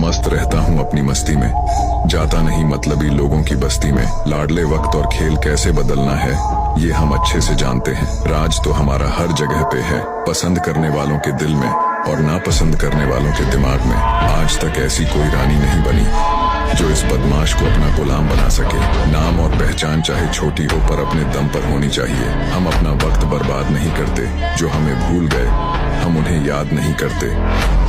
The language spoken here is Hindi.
मस्त रहता हूँ अपनी मस्ती में, जाता नहीं मतलबी लोगों की बस्ती में। लाडले वक्त और खेल कैसे बदलना है ये हम अच्छे से जानते हैं। राज तो हमारा हर जगह पे है, पसंद करने वालों के दिल में और नापसंद करने वालों के दिमाग में। आज तक ऐसी कोई रानी नहीं बनी जो इस बदमाश को अपना गुलाम बना सके। नाम और पहचान चाहे छोटी हो पर अपने दम पर होनी चाहिए। हम अपना वक्त बर्बाद नहीं करते, जो हमें भूल गए हम उन्हें याद नहीं करते।